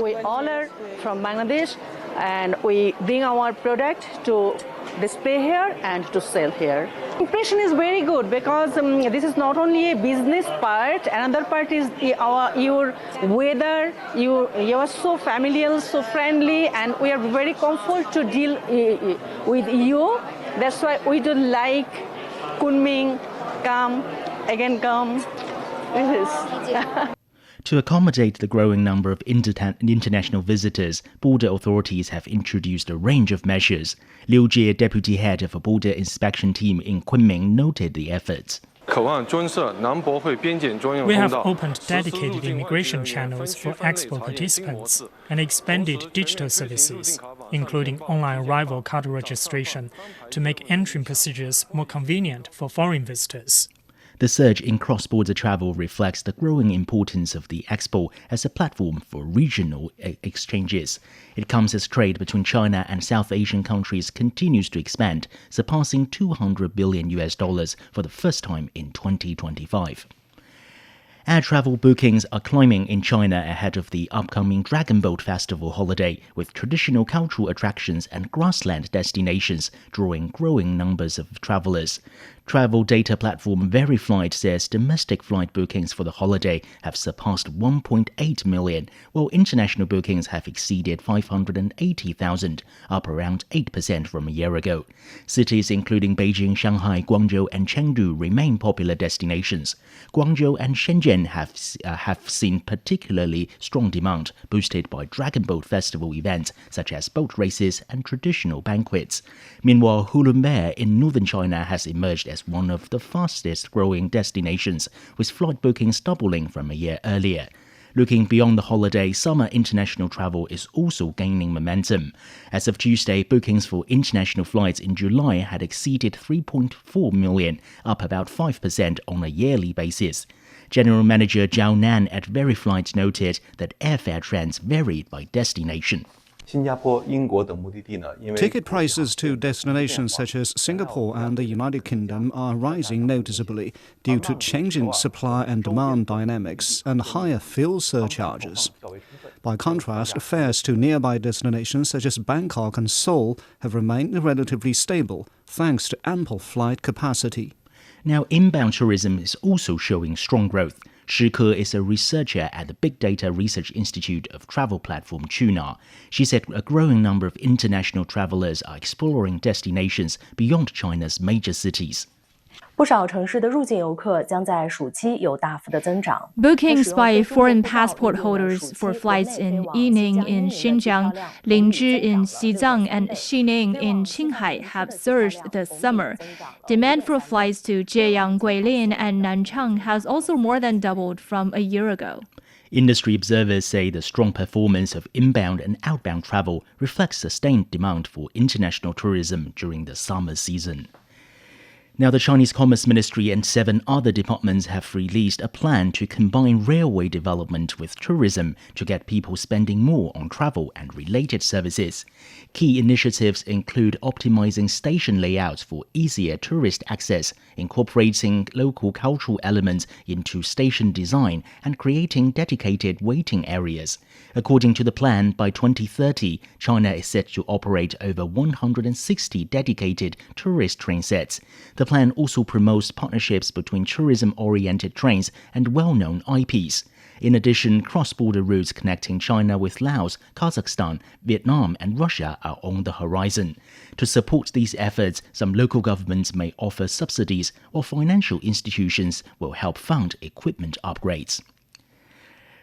We order from Bangladesh and we bring our product to display here and to sell here. Impression is very good because this is not only a business part, another part is your weather. You are so familiar, so friendly, and we are very comfortable to deal with you. That's why we do like Kunming, come, again come. This is. To accommodate the growing number of international visitors, border authorities have introduced a range of measures. Liu Jie, deputy head of a border inspection team in Kunming, noted the efforts. We have opened dedicated immigration channels for expo participants and expanded digital services, including online arrival card registration, to make entry procedures more convenient for foreign visitors. The surge in cross-border travel reflects the growing importance of the expo as a platform for regional exchanges. It comes as trade between China and South Asian countries continues to expand, surpassing $200 billion for the first time in 2025. Air travel bookings are climbing in China ahead of the upcoming Dragon Boat Festival holiday, with traditional cultural attractions and grassland destinations drawing growing numbers of travelers. Travel data platform Veriflight says domestic flight bookings for the holiday have surpassed 1.8 million, while international bookings have exceeded 580,000, up around 8% from a year ago. Cities including Beijing, Shanghai, Guangzhou and Chengdu remain popular destinations. Guangzhou and Shenzhen have seen particularly strong demand, boosted by Dragon Boat Festival events such as boat races and traditional banquets. Meanwhile, Hulunbuir in northern China has emerged as one of the fastest growing destinations, with flight bookings doubling from a year earlier. Looking beyond the holiday, summer international travel is also gaining momentum. As of Tuesday, bookings for international flights in July had exceeded 3.4 million, up about 5% on a yearly basis. General Manager Zhao Nan at Veriflight noted that airfare trends varied by destination. Ticket prices to destinations such as Singapore and the United Kingdom are rising noticeably due to changing supply and demand dynamics and higher fuel surcharges. By contrast, fares to nearby destinations such as Bangkok and Seoul have remained relatively stable thanks to ample flight capacity. Now, inbound tourism is also showing strong growth. Shi Ke is a researcher at the Big Data Research Institute of travel platform Qunar. She said a growing number of international travelers are exploring destinations beyond China's major cities. Bookings by foreign passport holders for flights in Yining in Xinjiang, Lingzhi in Xizang, and Xining in Qinghai have surged this summer. Demand for flights to Jieyang, Guilin, and Nanchang has also more than doubled from a year ago. Industry observers say the strong performance of inbound and outbound travel reflects sustained demand for international tourism during the summer season. Now, the Chinese Commerce Ministry and 7 other departments have released a plan to combine railway development with tourism to get people spending more on travel and related services. Key initiatives include optimizing station layouts for easier tourist access, incorporating local cultural elements into station design, and creating dedicated waiting areas. According to the plan, by 2030, China is set to operate over 160 dedicated tourist train sets. The plan also promotes partnerships between tourism-oriented trains and well-known IPs. In addition, cross-border routes connecting China with Laos, Kazakhstan, Vietnam and Russia are on the horizon. To support these efforts, some local governments may offer subsidies, or financial institutions will help fund equipment upgrades.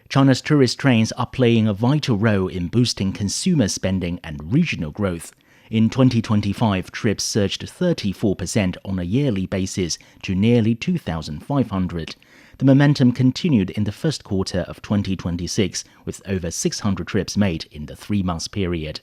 China's tourist trains are playing a vital role in boosting consumer spending and regional growth. In 2025, trips surged 34% on a yearly basis to nearly 2,500. The momentum continued in the first quarter of 2026, with over 600 trips made in the 3-month period.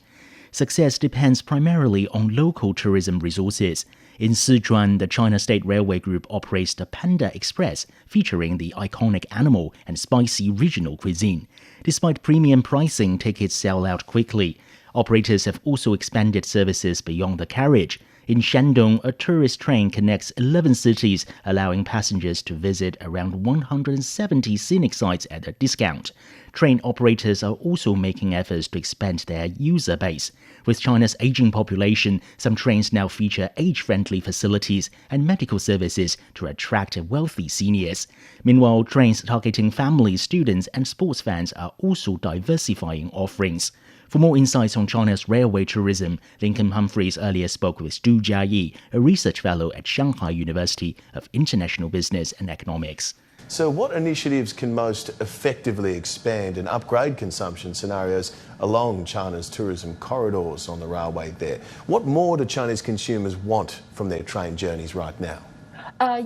Success depends primarily on local tourism resources. In Sichuan, the China State Railway Group operates the Panda Express, featuring the iconic animal and spicy regional cuisine. Despite premium pricing, tickets sell out quickly. Operators have also expanded services beyond the carriage. In Shandong, a tourist train connects 11 cities, allowing passengers to visit around 170 scenic sites at a discount. Train operators are also making efforts to expand their user base. With China's aging population, some trains now feature age-friendly facilities and medical services to attract wealthy seniors. Meanwhile, trains targeting families, students, and sports fans are also diversifying offerings. For more insights on China's railway tourism, Lincoln Humphreys earlier spoke with Zhu Jiayi, a research fellow at Shanghai University of International Business and Economics. So what initiatives can most effectively expand and upgrade consumption scenarios along China's tourism corridors on the railway there? What more do Chinese consumers want from their train journeys right now?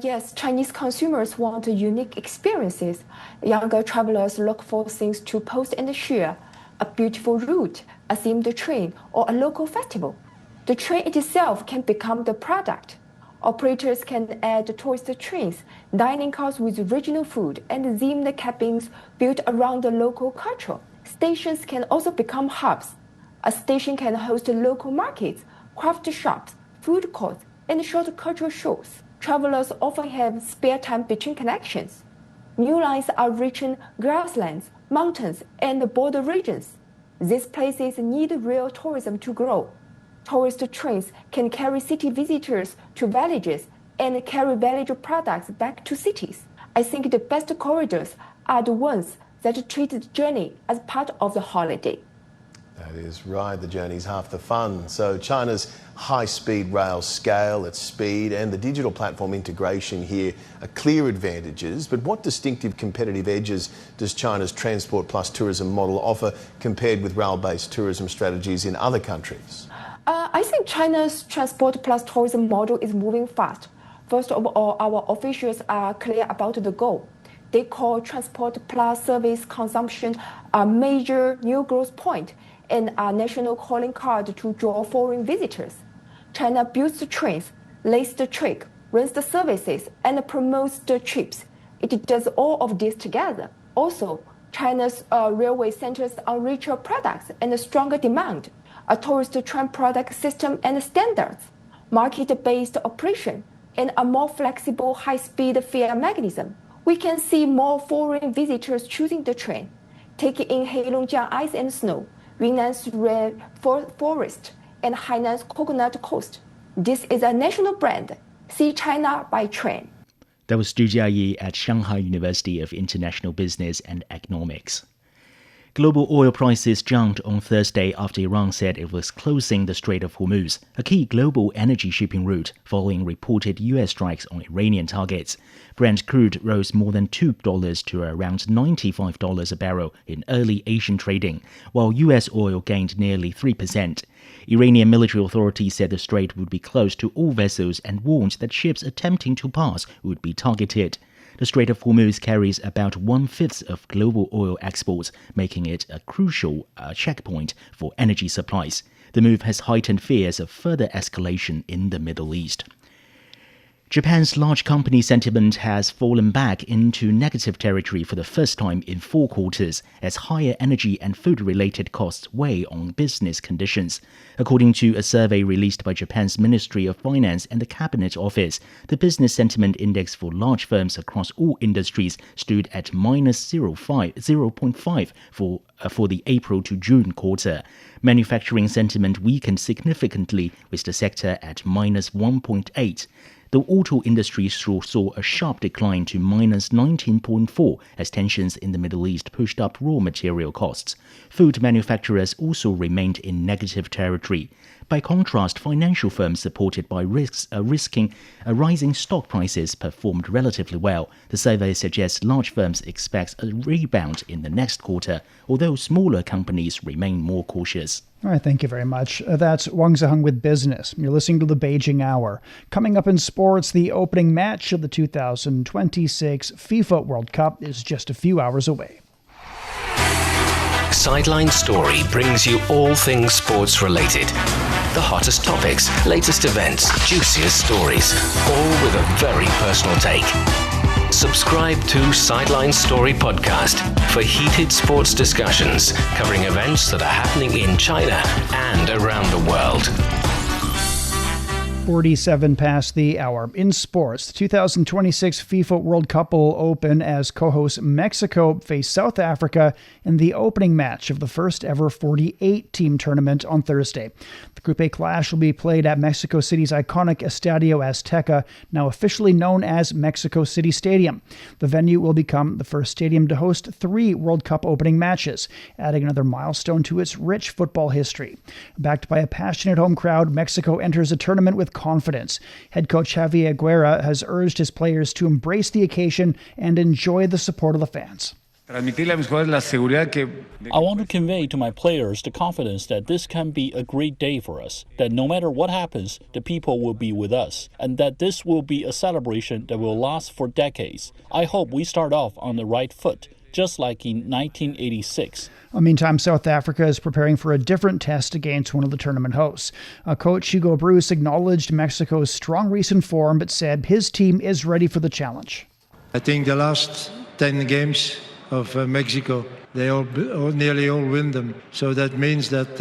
Yes, Chinese consumers want unique experiences. Younger travelers look for things to post and share. A beautiful route, a themed train, or a local festival. The train itself can become the product. Operators can add tourist trains, dining cars with regional food, and themed cabins built around the local culture. Stations can also become hubs. A station can host local markets, craft shops, food courts, and short cultural shows. Travelers often have spare time between connections. New lines are reaching grasslands, mountains, and border regions. These places need real tourism to grow. Tourist trains can carry city visitors to villages, and carry valuable products back to cities. I think the best corridors are the ones that treat the journey as part of the holiday. That is right, the journey's half the fun. So China's high-speed rail scale, its speed and the digital platform integration here are clear advantages. But what distinctive competitive edges does China's Transport Plus tourism model offer compared with rail-based tourism strategies in other countries? I think China's Transport Plus tourism model is moving fast. First of all, our officials are clear about the goal. They call Transport Plus service consumption a major new growth point and a national calling card to draw foreign visitors. China builds the trains, lays the track, runs the services, and promotes the trips. It does all of this together. Also, China's railway centers on richer products and stronger demand, a tourist train product system and standards, market-based operation, and a more flexible high-speed fare mechanism. We can see more foreign visitors choosing the train, taking in Heilongjiang ice and snow, Yunnan's red forest, and Hainan's coconut coast. This is a national brand. See China by train. That was Du Jiayi at Shanghai University of International Business and Economics. Global oil prices jumped on Thursday after Iran said it was closing the Strait of Hormuz, a key global energy shipping route, following reported U.S. strikes on Iranian targets. Brent crude rose more than $2 to around $95 a barrel in early Asian trading, while U.S. oil gained nearly 3%. Iranian military authorities said the strait would be closed to all vessels and warned that ships attempting to pass would be targeted. The Strait of Hormuz carries about 1/5 of global oil exports, making it a crucial checkpoint for energy supplies. The move has heightened fears of further escalation in the Middle East. Japan's large company sentiment has fallen back into negative territory for the first time in 4 quarters as higher energy and food-related costs weigh on business conditions. According to a survey released by Japan's Ministry of Finance and the Cabinet Office, the business sentiment index for large firms across all industries stood at -0.5 for the April to June quarter. Manufacturing sentiment weakened significantly, with the sector at -1.8. The auto industry saw a sharp decline to -19.4 as tensions in the Middle East pushed up raw material costs. Food manufacturers also remained in negative territory. By contrast, financial firms supported by rising stock prices performed relatively well. The survey suggests large firms expect a rebound in the next quarter, although smaller companies remain more cautious. All right, thank you very much. That's Wang Ziheng with Business. You're listening to the Beijing Hour. Coming up in sports, the opening match of the 2026 FIFA World Cup is just a few hours away. Sideline Story brings you all things sports related. The hottest topics, latest events, juiciest stories, all with a very personal take. Subscribe to Sideline Story Podcast for heated sports discussions covering events that are happening in China and around the world. 47 past the hour. In sports, the 2026 FIFA World Cup will open as co-host Mexico face South Africa in the opening match of the first ever 48-team tournament on Thursday. The Group A clash will be played at Mexico City's iconic Estadio Azteca, now officially known as Mexico City Stadium. The venue will become the first stadium to host 3 World Cup opening matches, adding another milestone to its rich football history. Backed by a passionate home crowd, Mexico enters a tournament with confidence. Head coach Javier Aguirre has urged his players to embrace the occasion and enjoy the support of the fans. I want to convey to my players the confidence that this can be a great day for us, that no matter what happens, the people will be with us, and that this will be a celebration that will last for decades. I hope we start off on the right foot, just like in 1986. Meantime, South Africa is preparing for a different test against one of the tournament hosts. Coach Hugo Bruce acknowledged Mexico's strong recent form, but said his team is ready for the challenge. I think the last 10 games of Mexico, they nearly all win them. So that means that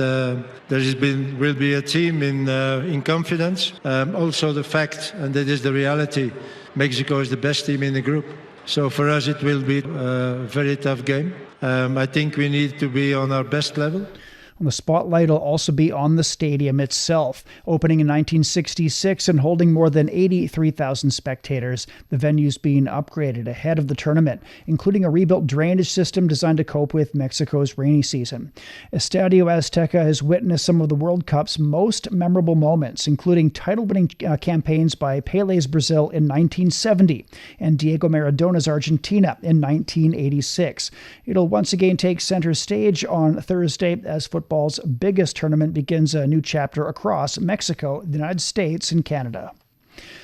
will be a team in confidence. Also the fact, and that is the reality, Mexico is the best team in the group. So for us, it will be a very tough game. I think we need to be on our best level. And the spotlight will also be on the stadium itself. Opening in 1966 and holding more than 83,000 spectators, the venue's being upgraded ahead of the tournament, including a rebuilt drainage system designed to cope with Mexico's rainy season. Estadio Azteca has witnessed some of the World Cup's most memorable moments, including title-winning campaigns by Pele's Brazil in 1970 and Diego Maradona's Argentina in 1986. It'll once again take center stage on Thursday as football's biggest tournament begins a new chapter across Mexico, the United States, and Canada.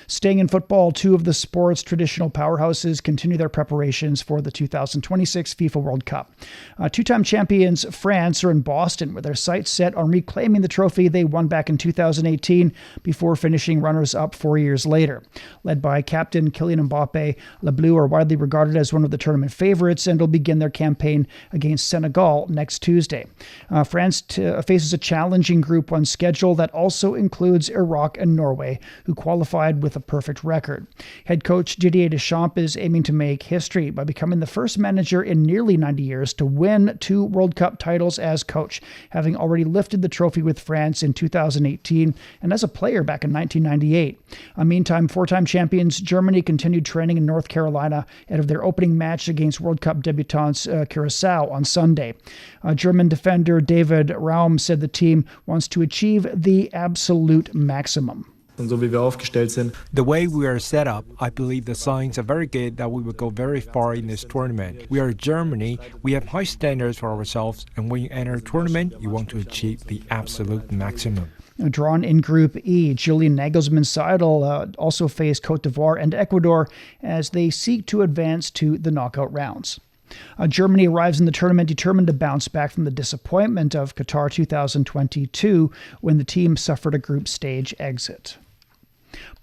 Staying in football, two of the sport's traditional powerhouses continue their preparations for the 2026 FIFA World Cup. Two-time champions France are in Boston with their sights set on reclaiming the trophy they won back in 2018 before finishing runners-up 4 years later. Led by captain Kylian Mbappe, Les Bleus are widely regarded as one of the tournament favorites and will begin their campaign against Senegal next Tuesday. France faces a challenging Group 1 schedule that also includes Iraq and Norway, who qualified with a perfect record. Head coach Didier Deschamps is aiming to make history by becoming the first manager in nearly 90 years to win 2 World Cup titles as coach, having already lifted the trophy with France in 2018 and as a player back in 1998. Meantime, 4-time champions Germany continued training in North Carolina ahead of their opening match against World Cup debutants Curaçao on Sunday. German defender David Raum said the team wants to achieve the absolute maximum. The way we are set up, I believe the signs are very good that we will go very far in this tournament. We are Germany, we have high standards for ourselves, and when you enter a tournament, you want to achieve the absolute maximum. Drawn in Group E, Julian Nagelsmann's side will also face Cote d'Ivoire and Ecuador as they seek to advance to the knockout rounds. Germany arrives in the tournament determined to bounce back from the disappointment of Qatar 2022 when the team suffered a group stage exit.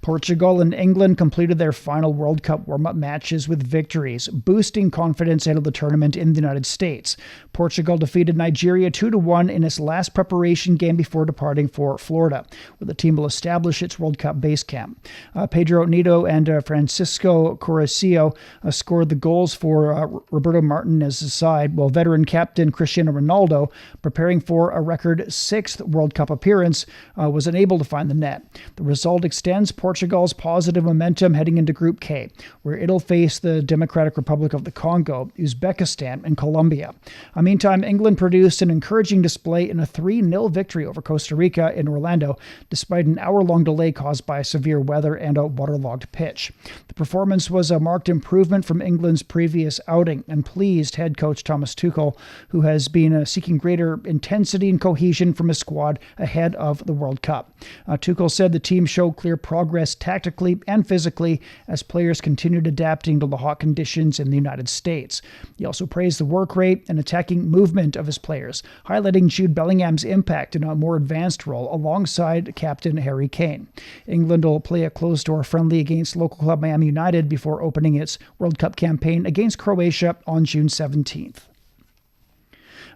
Portugal and England completed their final World Cup warm-up matches with victories, boosting confidence ahead of the tournament in the United States. Portugal defeated Nigeria 2-1 in its last preparation game before departing for Florida, where the team will establish its World Cup base camp. Pedro Neto and Francisco Coracio scored the goals for Roberto Martinez's side, while veteran captain Cristiano Ronaldo, preparing for a record 6th World Cup appearance, was unable to find the net. The result extends Portugal's positive momentum heading into Group K, where it'll face the Democratic Republic of the Congo, Uzbekistan, and Colombia. Meantime, England produced an encouraging display in a 3-0 victory over Costa Rica in Orlando, despite an hour-long delay caused by severe weather and a waterlogged pitch. The performance was a marked improvement from England's previous outing and pleased head coach Thomas Tuchel, who has been seeking greater intensity and cohesion from his squad ahead of the World Cup. Tuchel said the team showed clear progress tactically and physically as players continued adapting to the hot conditions in the United States. He also praised the work rate and attacking movement of his players, highlighting Jude Bellingham's impact in a more advanced role alongside captain Harry Kane. England will play a closed-door friendly against local club Miami United before opening its World Cup campaign against Croatia on June 17th.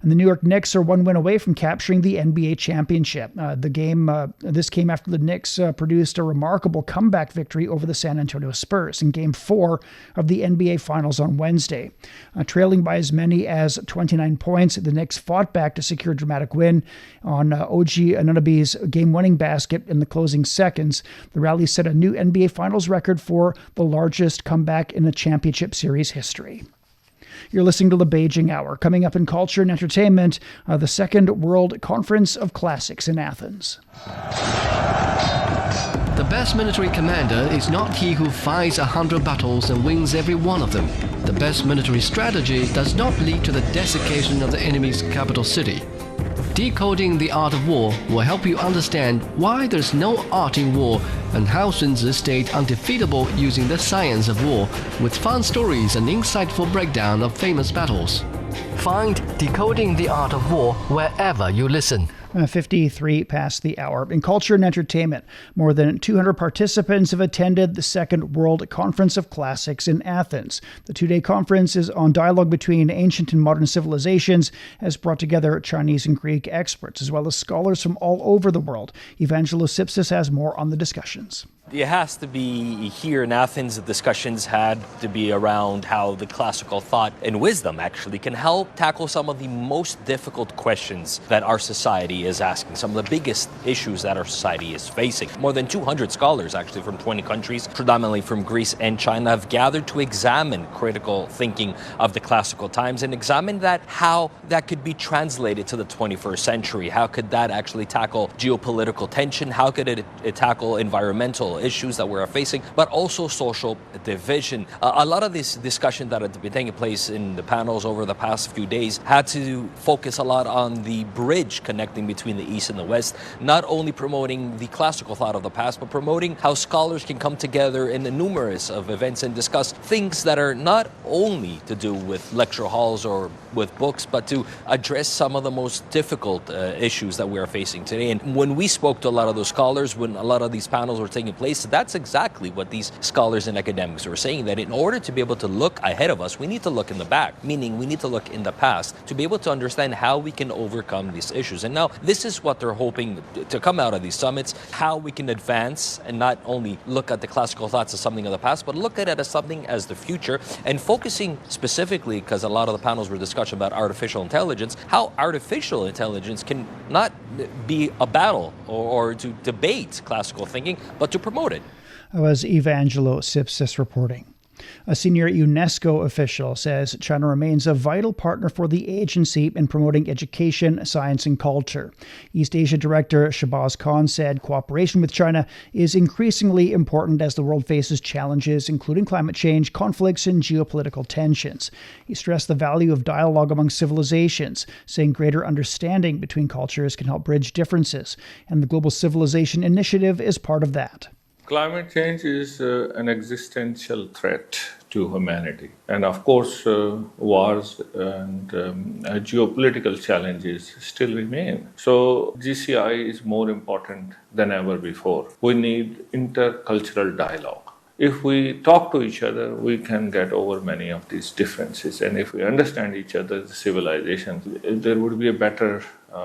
And the New York Knicks are one win away from capturing the NBA championship. This came after the Knicks produced a remarkable comeback victory over the San Antonio Spurs in Game 4 of the NBA Finals on Wednesday. Trailing by as many as 29 points, the Knicks fought back to secure a dramatic win on OG Anunoby's game-winning basket in the closing seconds. The rally set a new NBA Finals record for the largest comeback in a championship series history. You're listening to the Beijing Hour. Coming up in culture and entertainment, the Second World Conference of Classics in Athens. The best military commander is not he who fights 100 battles and wins every one of them. The best military strategy does not lead to the desiccation of the enemy's capital city. Decoding the Art of War will help you understand why there's no art in war and how Sun Tzu stayed undefeatable using the science of war, with fun stories and insightful breakdown of famous battles. Find Decoding the Art of War wherever you listen. 53 past the hour. In culture and entertainment, more than 200 participants have attended the Second World Conference of Classics in Athens. The two-day conference is on dialogue between ancient and modern civilizations, has brought together Chinese and Greek experts, as well as scholars from all over the world. Evangelos Sipsis has more on the discussions. It has to be here in Athens. The discussions had to be around how the classical thought and wisdom actually can help tackle some of the most difficult questions that our society is asking, some of the biggest issues that our society is facing. More than 200 scholars, actually from 20 countries, predominantly from Greece and China, have gathered to examine critical thinking of the classical times and examine that, how that could be translated to the 21st century. How could that actually tackle geopolitical tension? How could it tackle environmental issues that we're facing, but also social division? A lot of this discussion that had been taking place in the panels over the past few days had to focus a lot on the bridge connecting between the East and the West, not only promoting the classical thought of the past, but promoting how scholars can come together in the numerous of events and discuss things that are not only to do with lecture halls or with books, but to address some of the most difficult issues that we are facing today. And when we spoke to a lot of those scholars, when a lot of these panels were taking place, that's exactly what these scholars and academics were saying, that in order to be able to look ahead of us, we need to look in the back, meaning we need to look in the past to be able to understand how we can overcome these issues. And now this is what they're hoping to come out of these summits, how we can advance and not only look at the classical thoughts as something of the past, but look at it as something as the future, and focusing specifically, because a lot of the panels were discussing about artificial intelligence, how artificial intelligence can not be a battle or to debate classical thinking, but to promote it. That was Evangelo Sipsis reporting. A senior UNESCO official says China remains a vital partner for the agency in promoting education, science, and culture. East Asia Director Shahbaz Khan said cooperation with China is increasingly important as the world faces challenges, including climate change, conflicts, and geopolitical tensions. He stressed the value of dialogue among civilizations, saying greater understanding between cultures can help bridge differences, and the Global Civilization Initiative is part of that. Climate change is an existential threat to humanity. And of course, wars and geopolitical challenges still remain. So GCI is more important than ever before. We need intercultural dialogue. If we talk to each other, we can get over many of these differences. And if we understand each other's civilizations, there would be a better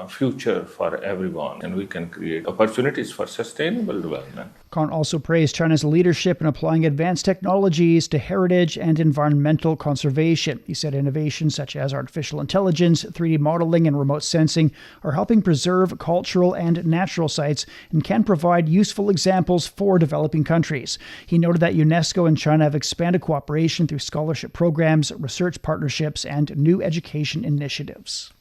future for everyone, and we can create opportunities for sustainable development. Khan also praised China's leadership in applying advanced technologies to heritage and environmental conservation. He said innovations such as artificial intelligence, 3D modeling, and remote sensing are helping preserve cultural and natural sites and can provide useful examples for developing countries. He noted that UNESCO and China have expanded cooperation through scholarship programs, research partnerships, and new education initiatives.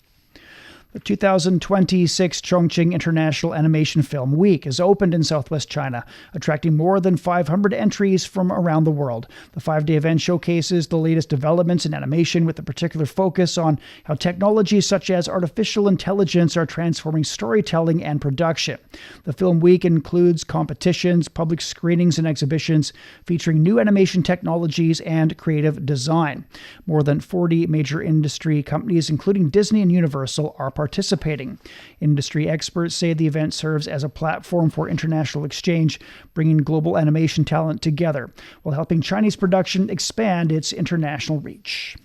The 2026 Chongqing International Animation Film Week is opened in southwest China, attracting more than 500 entries from around the world. The 5-day event showcases the latest developments in animation with a particular focus on how technologies such as artificial intelligence are transforming storytelling and production. The Film Week includes competitions, public screenings, and exhibitions featuring new animation technologies and creative design. More than 40 major industry companies, including Disney and Universal, are participating. Industry experts say the event serves as a platform for international exchange, bringing global animation talent together, while helping Chinese production expand its international reach.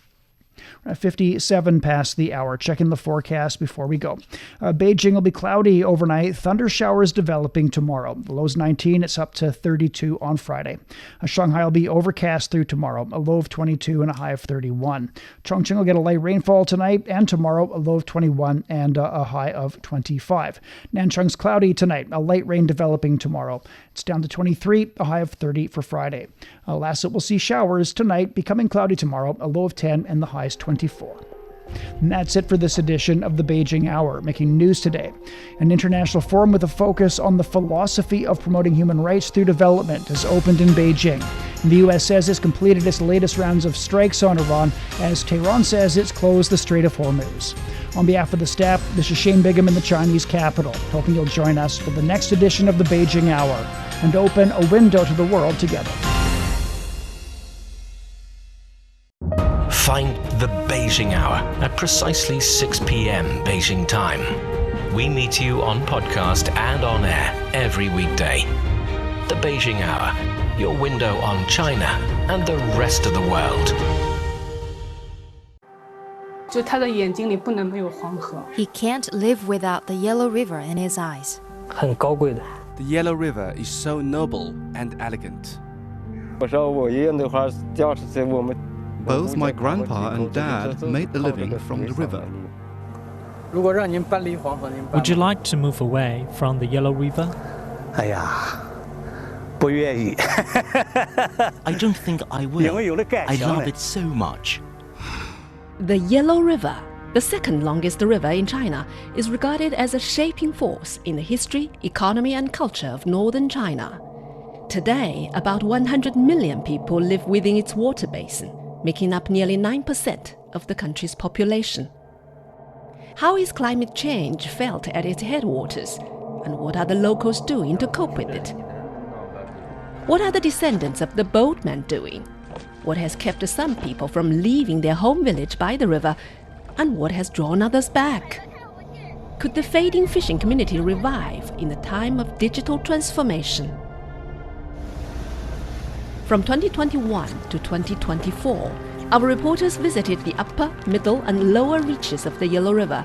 57 past the hour. Checking the forecast before we go. Beijing will be cloudy overnight. Thunder showers developing tomorrow. The low's 19. It's up to 32 on Friday. Shanghai will be overcast through tomorrow. A low of 22 and a high of 31. Chongqing will get a light rainfall tonight and tomorrow. A low of 21 and a high of 25. Nanchang's cloudy tonight. A light rain developing tomorrow. It's down to 23. A high of 30 for Friday. Lhasa will see showers tonight, becoming cloudy tomorrow. A low of 10 and the high is 24. And that's it for this edition of the Beijing Hour. Making news today, an international forum with a focus on the philosophy of promoting human rights through development has opened in Beijing. And the U.S. says it's completed its latest rounds of strikes on Iran, as Tehran says it's closed the Strait of Hormuz. On behalf of the staff, this is Shane Bigham in the Chinese capital, hoping you'll join us for the next edition of the Beijing Hour and open a window to the world together. Find the Beijing Hour at precisely 6 p.m. Beijing time. We meet you on podcast and on air every weekday. The Beijing Hour, your window on China and the rest of the world. He can't live without the Yellow River in his eyes. The Yellow River is so noble and elegant. Both my grandpa and dad made a living from the river. Would you like to move away from the Yellow River? I don't think I will. I love it so much. The Yellow River, the second longest river in China, is regarded as a shaping force in the history, economy and culture of northern China. Today, about 100 million people live within its water basin, making up nearly 9% of the country's population. How is climate change felt at its headwaters, and what are the locals doing to cope with it? What are the descendants of the boatmen doing? What has kept some people from leaving their home village by the river, and what has drawn others back? Could the fading fishing community revive in the time of digital transformation? From 2021 to 2024, our reporters visited the upper, middle and lower reaches of the Yellow River,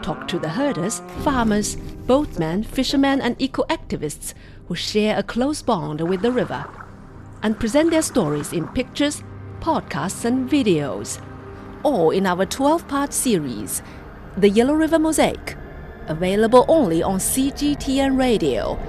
talked to the herders, farmers, boatmen, fishermen and eco-activists who share a close bond with the river, and present their stories in pictures, podcasts and videos, all in our 12-part series, The Yellow River Mosaic, available only on CGTN Radio